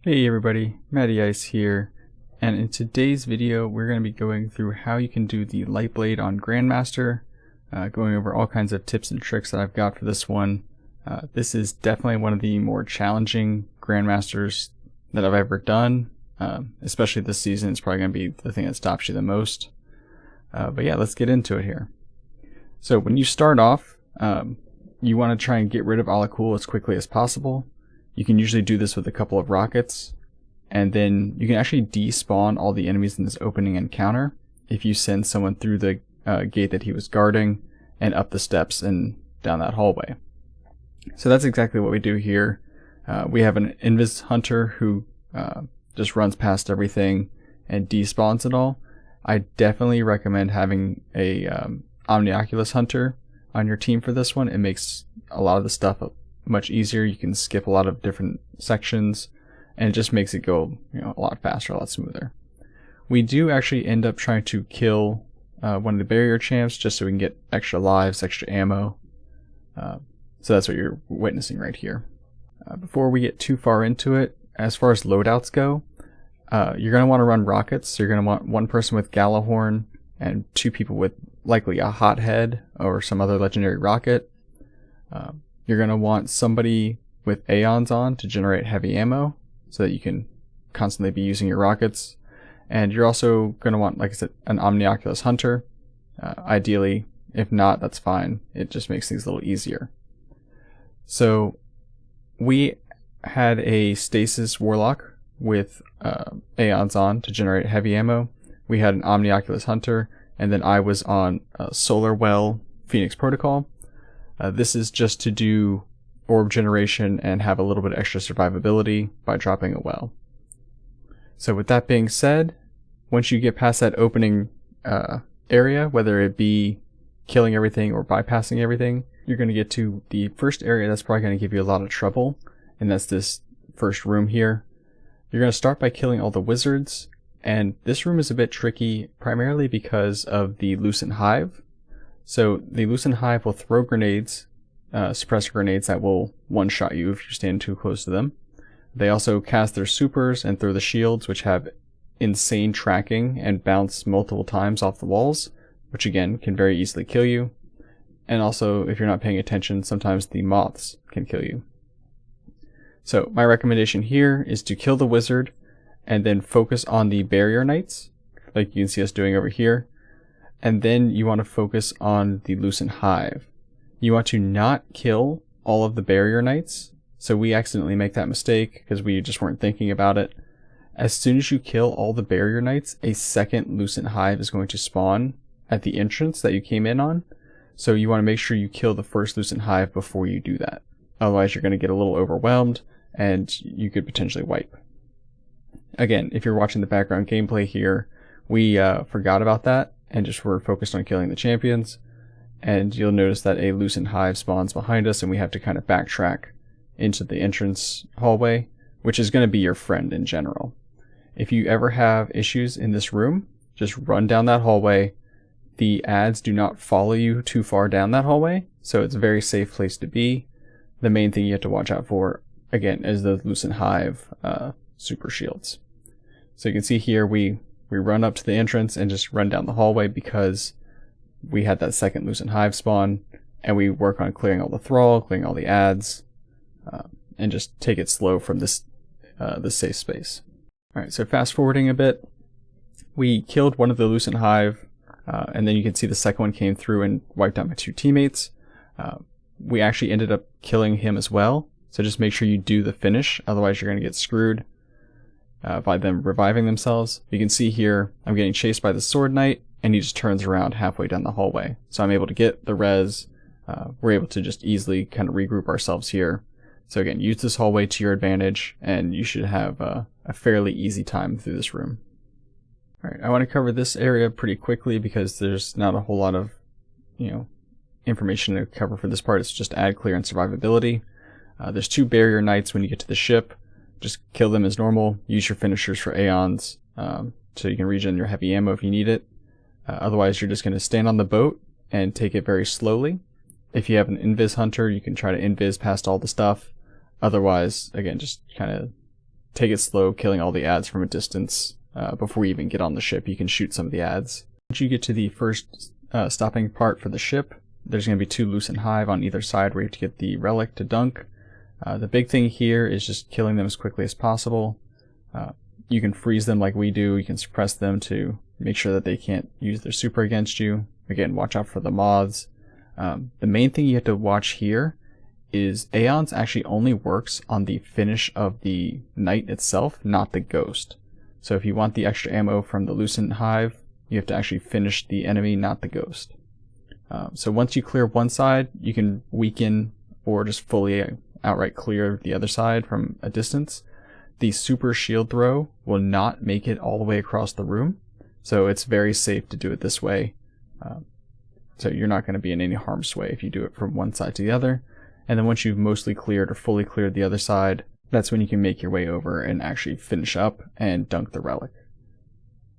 Hey everybody, Matty Ice here, and in today's video we're going to be going through how you can do the Lightblade on Grandmaster, going over all kinds of tips and tricks that I've got for this one. This is definitely one of the more challenging Grandmasters that I've ever done, especially this season. It's probably going to be the thing that stops you the most. But yeah, let's get into it here. So when you start off, you want to try and get rid of Alakul as quickly as possible. You can usually do this with a couple of rockets, and then you can actually despawn all the enemies in this opening encounter if you send someone through the gate that he was guarding and up the steps and down that hallway. So that's exactly what we do here. We have an Invis Hunter who just runs past everything and despawns it all. I definitely recommend having a Omnioculus Hunter on your team for this one. It makes a lot of the stuff much easier. You can skip a lot of different sections, and it just makes it go a lot faster, a lot smoother. We do actually end up trying to kill one of the barrier champs just so we can get extra lives, extra ammo. So that's what you're witnessing right here. Before we get too far into it, as far as loadouts go, you're going to want to run rockets. So you're going to want one person with Gallahorn and two people with likely a Hothead or some other legendary rocket. You're going to want somebody with Aeons on to generate heavy ammo so that you can constantly be using your rockets. And you're also going to want, like I said, an Omnioculus Hunter. Ideally, if not, that's fine. It just makes things a little easier. So we had a Stasis Warlock with Aeons on to generate heavy ammo. We had an Omnioculus Hunter, and then I was on Solar Well Phoenix Protocol. This is just to do orb generation and have a little bit extra survivability by dropping a well. So with that being said, once you get past that opening area, whether it be killing everything or bypassing everything, you're going to get to the first area that's probably going to give you a lot of trouble, and that's this first room here. You're going to start by killing all the wizards, and this room is a bit tricky primarily because of the Lucent Hive. So the Lucent Hive will throw grenades, suppressor grenades that will one-shot you if you stand too close to them. They also cast their supers and throw the shields, which have insane tracking and bounce multiple times off the walls, which again can very easily kill you. And also, if you're not paying attention, sometimes the moths can kill you. So my recommendation here is to kill the wizard and then focus on the barrier knights, like you can see us doing over here. And then you want to focus on the Lucent Hive. You want to not kill all of the barrier knights. So we accidentally make that mistake because we just weren't thinking about it. As soon as you kill all the barrier knights, a second Lucent Hive is going to spawn at the entrance that you came in on. So you want to make sure you kill the first Lucent Hive before you do that. Otherwise you're going to get a little overwhelmed and you could potentially wipe. Again, if you're watching the background gameplay here, we forgot about that and just were focused on killing the champions. And you'll notice that a Lucent Hive spawns behind us and we have to kind of backtrack into the entrance hallway, which is going to be your friend in general. If you ever have issues in this room, just run down that hallway. The ads do not follow you too far down that hallway, so it's a very safe place to be. The main thing you have to watch out for, again, is the Lucent Hive super shields. So you can see here we run up to the entrance and just run down the hallway because we had that second Lucent Hive spawn, and we work on clearing all the thrall, clearing all the ads, and just take it slow from this safe space. Alright, so fast forwarding a bit, we killed one of the Lucent Hive, and then you can see the second one came through and wiped out my two teammates. We actually ended up killing him as well, so just make sure you do the finish, otherwise you're going to get screwed by them reviving themselves. You can see here I'm getting chased by the Sword Knight, and he just turns around halfway down the hallway. So I'm able to get the res. We're able to just easily kind of regroup ourselves here. So again, use this hallway to your advantage, and you should have a fairly easy time through this room. Alright, I want to cover this area pretty quickly because there's not a whole lot of information to cover for this part. It's just ad clear and survivability. There's two barrier knights when you get to the ship. Just kill them as normal. Use your finishers for Aeons so you can regen your heavy ammo if you need it. Otherwise, you're just going to stand on the boat and take it very slowly. If you have an Invis Hunter, you can try to Invis past all the stuff. Otherwise, again, just kind of take it slow, killing all the ads from a distance before you even get on the ship. You can shoot some of the ads. Once you get to the first stopping part for the ship, there's going to be 2 loosened hive on either side where you have to get the relic to dunk. The big thing here is just killing them as quickly as possible. You can freeze them like we do. You can suppress them to make sure that they can't use their super against you. Again, watch out for the moths. The main thing you have to watch here is Aeons actually only works on the finish of the knight itself, not the ghost. So if you want the extra ammo from the loosened hive, you have to actually finish the enemy, not the ghost. So once you clear one side, you can weaken or just fully outright clear the other side from a distance. The super shield throw will not make it all the way across the room, so it's very safe to do it this way. So you're not going to be in any harm's way if you do it from one side to the other. And then once you've mostly cleared or fully cleared the other side, that's when you can make your way over and actually finish up and dunk the relic.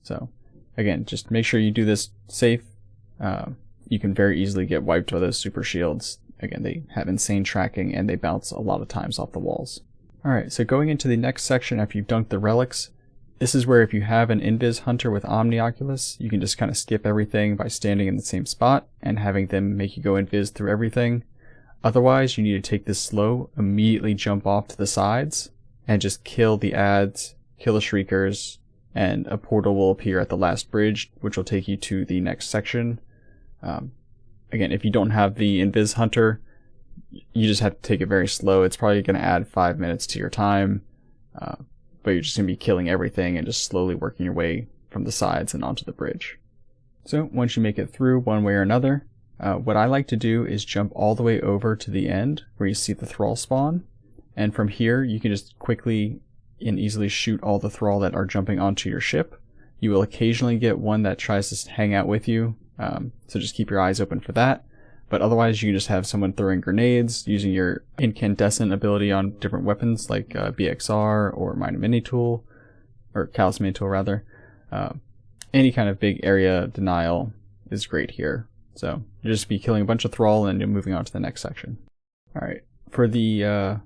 So again, just make sure you do this safe. You can very easily get wiped by those super shields. Again, they have insane tracking and they bounce a lot of times off the walls. Alright, so going into the next section after you've dunked the relics, this is where if you have an Invis Hunter with Omnioculus, you can just kind of skip everything by standing in the same spot and having them make you go Invis through everything. Otherwise, you need to take this slow, immediately jump off to the sides, and just kill the ads, kill the shriekers, and a portal will appear at the last bridge, which will take you to the next section. Again, if you don't have the Invis Hunter, you just have to take it very slow. It's probably going to add 5 minutes to your time, but you're just going to be killing everything and just slowly working your way from the sides and onto the bridge. So once you make it through one way or another, what I like to do is jump all the way over to the end where you see the thrall spawn, and from here you can just quickly and easily shoot all the thrall that are jumping onto your ship. You will occasionally get one that tries to hang out with you, so just keep your eyes open for that. But otherwise you can just have someone throwing grenades, using your incandescent ability on different weapons like BXR or Minor Mini Tool, or Callous Mini Tool rather. Any kind of big area denial is great here. So you'll just be killing a bunch of thrall and you're moving on to the next section. Alright, for the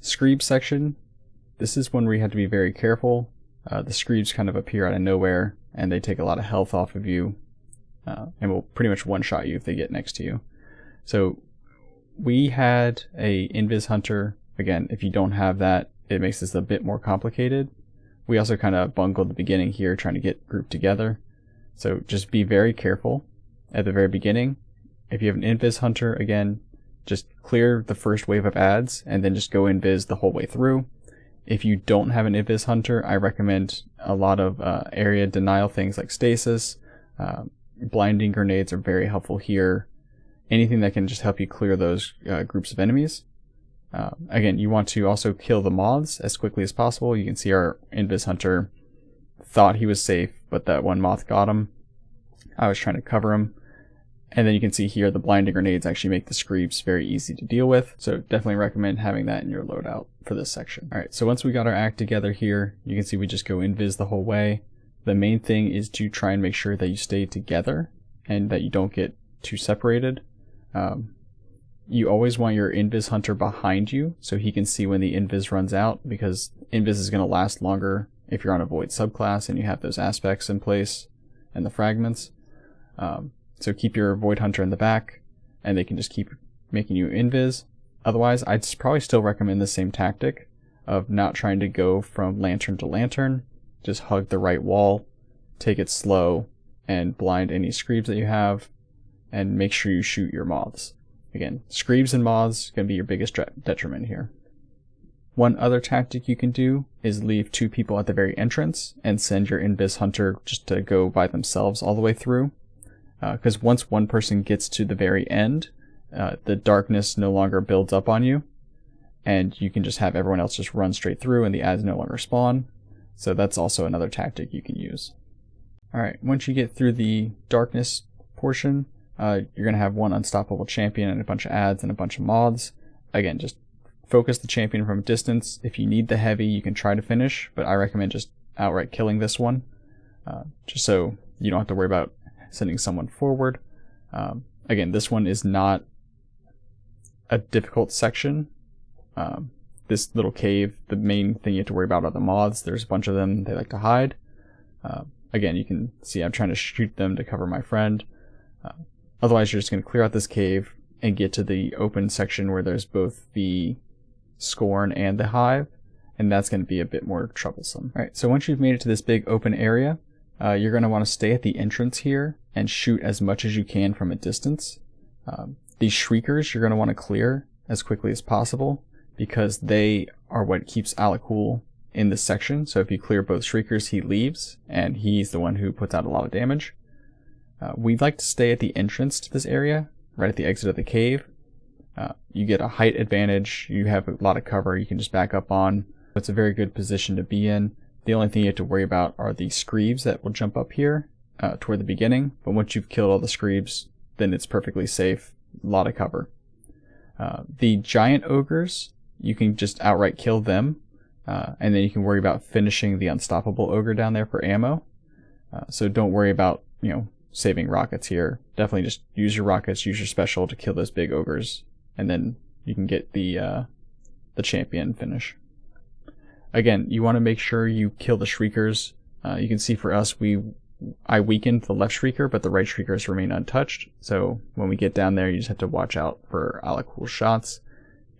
Screeb section, this is one where you have to be very careful. The Screebs kind of appear out of nowhere and they take a lot of health off of you and will pretty much one-shot you if they get next to you. So we had a Invis Hunter. Again, if you don't have that, it makes this a bit more complicated. We also kind of bungled the beginning here trying to get grouped together. So just be very careful at the very beginning. If you have an Invis Hunter, again, just clear the first wave of ads and then just go Invis the whole way through. If you don't have an Invis Hunter, I recommend a lot of area denial things like stasis. Blinding grenades are very helpful here. Anything that can just help you clear those groups of enemies. Again, you want to also kill the moths as quickly as possible. You can see our Invis Hunter thought he was safe, but that one moth got him. I was trying to cover him. And then you can see here the blinding grenades actually make the Screebs very easy to deal with. So definitely recommend having that in your loadout for this section. Alright, so once we got our act together here, you can see we just go Invis the whole way. The main thing is to try and make sure that you stay together and that you don't get too separated. You always want your Invis Hunter behind you so he can see when the Invis runs out, because Invis is going to last longer if you're on a Void subclass and you have those aspects in place and the fragments. So keep your Void Hunter in the back and they can just keep making you Invis. Otherwise, I'd probably still recommend the same tactic of not trying to go from lantern to lantern. Just hug the right wall, take it slow, and blind any Screebs that you have, and make sure you shoot your moths. Again, Screebs and moths can be your biggest detriment here. One other tactic you can do is leave 2 people at the very entrance and send your Invis Hunter just to go by themselves all the way through. Because once one person gets to the very end, the darkness no longer builds up on you, and you can just have everyone else just run straight through and the ads no longer spawn. So that's also another tactic you can use. Alright, once you get through the darkness portion, you're going to have one unstoppable champion and a bunch of ads and a bunch of moths. Again, just focus the champion from a distance. If you need the heavy, you can try to finish, but I recommend just outright killing this one, just so you don't have to worry about sending someone forward. Again, this one is not a difficult section. this little cave, the main thing you have to worry about are the moths. There's a bunch of them. They like to hide. Again, you can see I'm trying to shoot them to cover my friend. Otherwise, you're just going to clear out this cave and get to the open section where there's both the Scorn and the Hive, and that's going to be a bit more troublesome. Alright, so once you've made it to this big open area, you're going to want to stay at the entrance here and shoot as much as you can from a distance. These Shriekers you're going to want to clear as quickly as possible because they are what keeps Alakul in this section. So if you clear both Shriekers, he leaves, and he's the one who puts out a lot of damage. We'd like to stay at the entrance to this area, right at the exit of the cave. You get a height advantage, you have a lot of cover you can just back up on. It's a very good position to be in. The only thing you have to worry about are the Screeves that will jump up here toward the beginning, but once you've killed all the Screeves, then it's perfectly safe, a lot of cover. The giant ogres, you can just outright kill them, and then you can worry about finishing the unstoppable ogre down there for ammo. So don't worry about, saving rockets here. Definitely just use your rockets, use your special to kill those big ogres, and then you can get the champion finish. Again, you want to make sure you kill the Shriekers. You can see for us, I weakened the left Shrieker, but the right Shriekers remain untouched. So when we get down there, you just have to watch out for Alakul's shots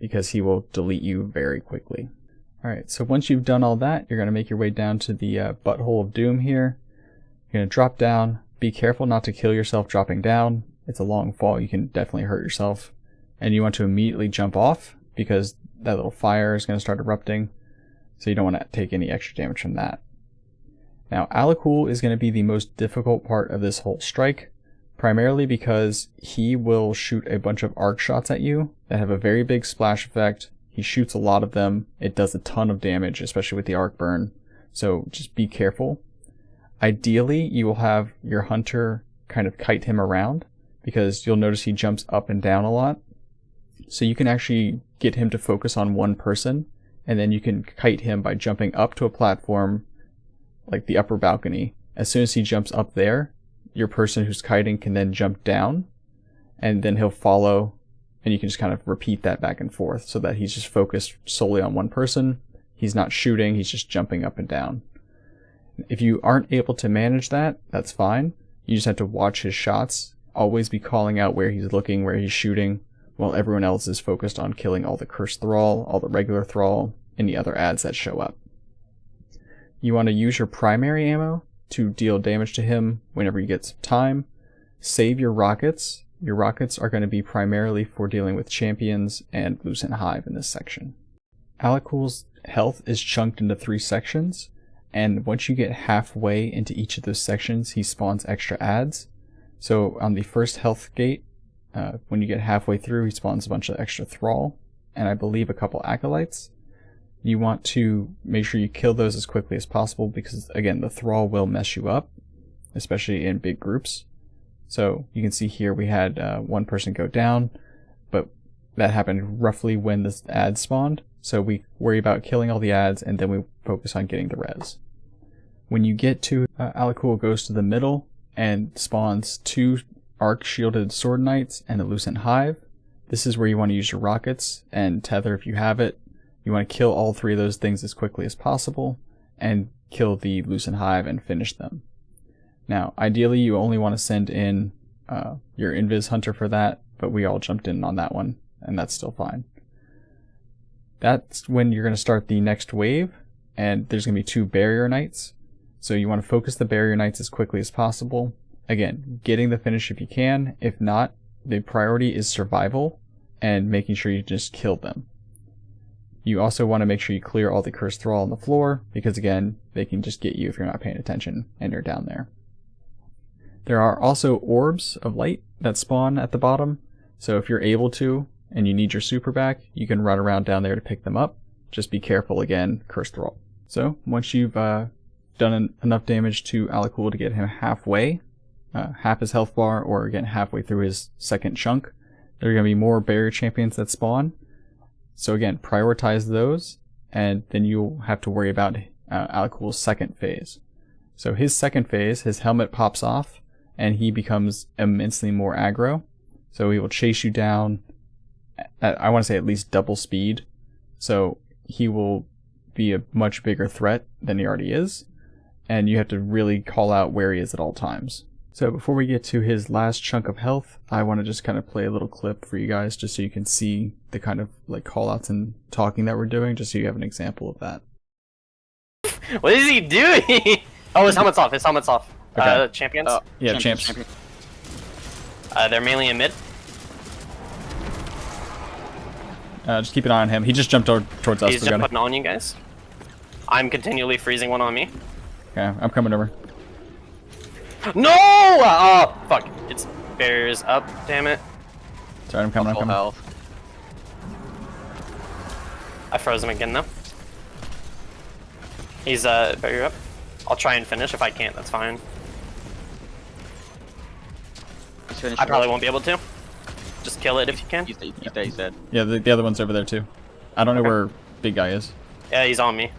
because he will delete you very quickly. Alright, so once you've done all that, you're going to make your way down to the Butthole of Doom here. You're going to drop down. Be careful not to kill yourself dropping down. It's a long fall. You can definitely hurt yourself. And you want to immediately jump off because that little fire is going to start erupting. So you don't want to take any extra damage from that. Now, Alakul is going to be the most difficult part of this whole strike, primarily because he will shoot a bunch of arc shots at you that have a very big splash effect. He shoots a lot of them. It does a ton of damage, especially with the arc burn. So just be careful. Ideally, you will have your hunter kind of kite him around because you'll notice he jumps up and down a lot. So you can actually get him to focus on one person, and then you can kite him by jumping up to a platform like the upper balcony. As soon as he jumps up there, your person who's kiting can then jump down, and then he'll follow, and you can just kind of repeat that back and forth so that he's just focused solely on one person. He's not shooting, he's just jumping up and down. If you aren't able to manage that, that's fine. You just have to watch his shots, always be calling out where he's looking, where he's shooting, while everyone else is focused on killing all the cursed thrall, all the regular thrall, any other adds that show up. You want to use your primary ammo to deal damage to him whenever you get some time. Save your rockets. Your rockets are going to be primarily for dealing with champions and Lucent Hive in this section. Alakul's health is chunked into 3 sections, and once you get halfway into each of those sections, he spawns extra adds. So on the first health gate, when you get halfway through, he spawns a bunch of extra thrall, and I believe a couple acolytes. You want to make sure you kill those as quickly as possible because, again, the thrall will mess you up, especially in big groups. So you can see here we had one person go down, but that happened roughly when this ad spawned. So we worry about killing all the ads, and then we focus on getting the res. When you get to Alakul goes to the middle and spawns 2 arc shielded sword knights and a Lucent Hive. This is where you want to use your rockets and tether if you have it. You want to kill all 3 of those things as quickly as possible and kill the Lucent Hive and finish them. Now, ideally you only want to send in your Invis Hunter for that, but we all jumped in on that one, and that's still fine. That's when you're going to start the next wave, and there's going to be 2 Barrier Knights. So you want to focus the Barrier Knights as quickly as possible. Again, getting the finish if you can. If not, the priority is survival and making sure you just kill them. You also want to make sure you clear all the cursed thrall on the floor, because again, they can just get you if you're not paying attention and you're down there. There are also orbs of light that spawn at the bottom, so if you're able to and you need your super back, you can run around down there to pick them up. Just be careful again, cursed thrall. So once you've done enough damage to Alakul to get him halfway, half his health bar, or again halfway through his second chunk, there are going to be more barrier champions that spawn. So again, prioritize those, and then you'll have to worry about Alakul's second phase. So his second phase, his helmet pops off, and he becomes immensely more aggro. So he will chase you down at, I want to say, at least double speed. So he will be a much bigger threat than he already is, and you have to really call out where he is at all times. So before we get to his last chunk of health, I want to just kind of play a little clip for you guys just so you can see the kind of like call outs and talking that we're doing, just so you have an example of that. What is he doing? Oh, his helmet's off. His helmet's off. Okay. Champions? Yeah, champs. They're mainly in mid. Just keep an eye on him. He just jumped towards us. He's just putting on you guys. I'm continually freezing one on me. Okay, I'm coming over. No! Oh, fuck. It's bears up, damn it. Sorry, I'm coming. Health. I froze him again, though. He's, barrier up. I'll try and finish. If I can't, that's fine. I probably won't be able to. Just kill it if you can. He's dead. Yeah, the other one's over there too. I don't know where big guy is. Yeah, he's on me.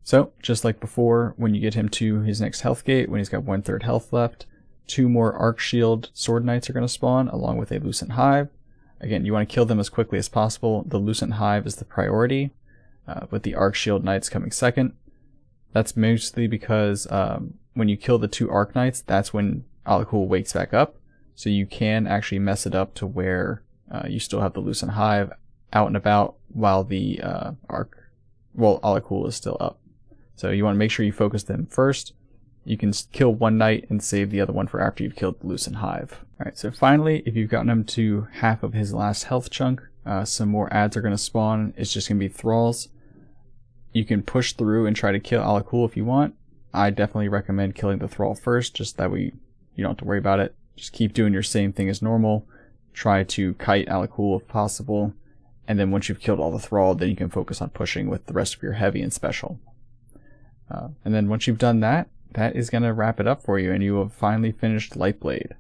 So, just like before, when you get him to his next health gate, when he's got 1/3 health left, 2 more Arc Shield Sword Knights are going to spawn, along with a Lucent Hive. Again, you want to kill them as quickly as possible. The Lucent Hive is the priority, with the Arc Shield Knights coming second. That's mostly because when you kill the 2 Arc Knights, that's when Alakul wakes back up. So you can actually mess it up to where you still have the Lucent Hive out and about while the Alakul is still up. So you want to make sure you focus them first. You can kill one knight and save the other one for after you've killed the Lucent Hive. Alright, so finally, if you've gotten him to half of his last health chunk, some more adds are going to spawn. It's just going to be thralls. You can push through and try to kill Alakul if you want. I definitely recommend killing the thrall first, just that way you don't have to worry about it. Just keep doing your same thing as normal. Try to kite Alakul if possible. And then once you've killed all the thrall, then you can focus on pushing with the rest of your heavy and special. And then once you've done that, that is going to wrap it up for you, and you have finally finished Lightblade.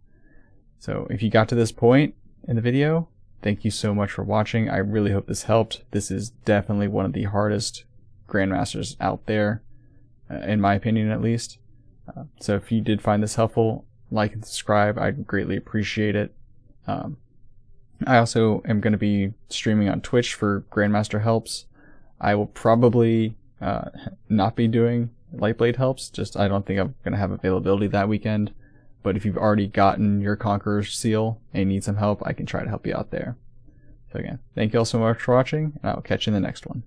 So if you got to this point in the video, thank you so much for watching. I really hope this helped. This is definitely one of the hardest Grandmasters out there, in my opinion at least. So if you did find this helpful, like and subscribe. I'd greatly appreciate it. I also am going to be streaming on Twitch for Grandmaster Helps. I will probably not be doing Lightblade Helps, just I don't think I'm going to have availability that weekend. But if you've already gotten your Conqueror seal and you need some help, I can try to help you out there. So again, thank you all so much for watching, and I will catch you in the next one.